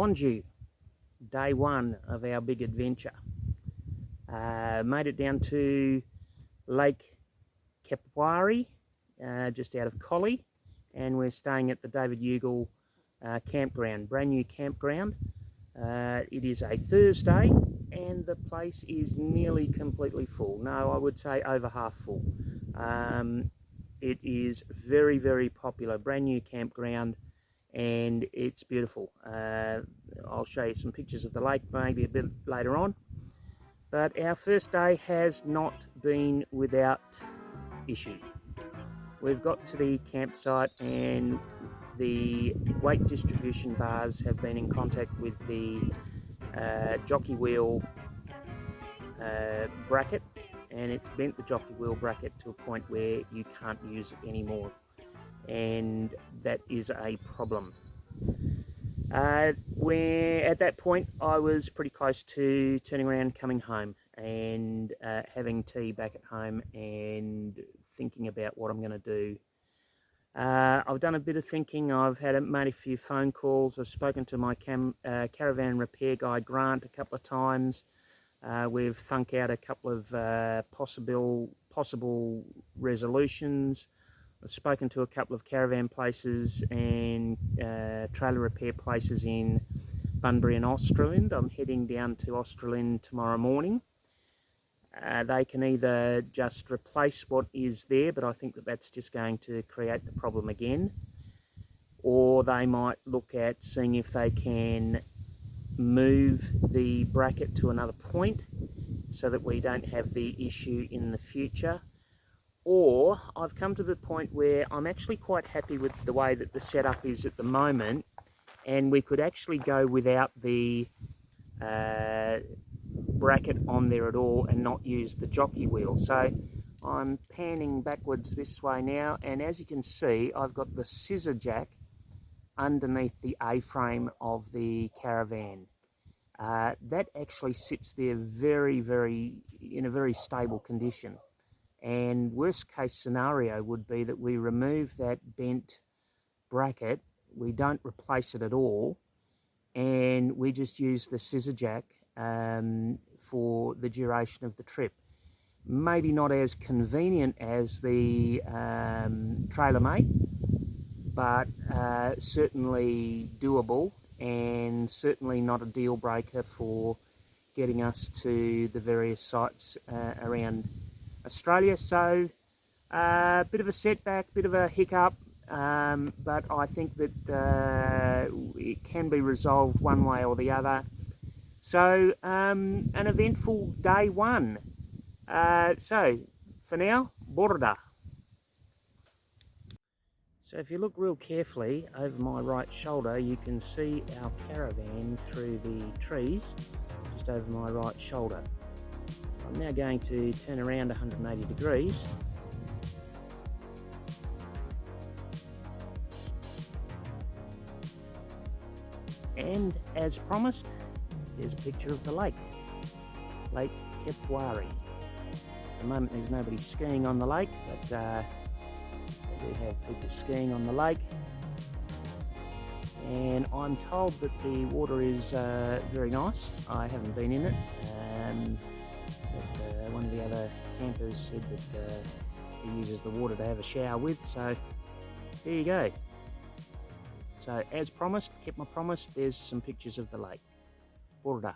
Wanju, day one of our big adventure. Made it down to Lake Kepwari, just out of Collie, and we're staying at the David Ugal campground, brand new campground. It is a Thursday and the place is nearly completely full. No, I would say over half full. It is very, very popular, brand new campground, and it's beautiful. I'll show you some pictures of the lake maybe a bit later on. But our first day has not been without issue. We've got to the campsite and the weight distribution bars have been in contact with the jockey wheel bracket, and it's bent the jockey wheel bracket to a point where you can't use it anymore, and that is a problem. Where at that point I was pretty close to turning around, coming home and having tea back at home and thinking about what I'm going to do. I've done a bit of thinking. I've made a few phone calls. I've spoken to my caravan repair guy Grant a couple of times. We've thunk out a couple of possible resolutions. I've spoken to a couple of caravan places and trailer repair places in Bunbury and Australind. I'm heading down to Australind tomorrow morning. They can either just replace what is there, but I think that that's just going to create the problem again, or they might look at seeing if they can move the bracket to another point so that we don't have the issue in the future. Or I've come to the point where I'm actually quite happy with the way that the setup is at the moment, and we could actually go without the bracket on there at all and not use the jockey wheel. So I'm panning backwards this way now, and as you can see I've got the scissor jack underneath the A-frame of the caravan. That actually sits there in a very stable condition, and worst case scenario would be that we remove that bent bracket, we don't replace it at all, and we just use the scissor jack for the duration of the trip. Maybe not as convenient as the TrailerMate, but certainly doable, and certainly not a deal breaker for getting us to the various sites around Australia. So a bit of a setback, bit of a hiccup, but I think that it can be resolved one way or the other. So an eventful day one. So for now, borda. So if you look real carefully over my right shoulder, you can see our caravan through the trees just over my right shoulder. I'm now going to turn around 180 degrees. And as promised, here's a picture of the lake, Lake Kepwari. At the moment there's nobody skiing on the lake, but they do have people skiing on the lake. And I'm told that the water is very nice. I haven't been in it, but one of the other campers said that he uses the water to have a shower with, so there you go. So as promised, kept my promise, there's some pictures of the lake. Borda.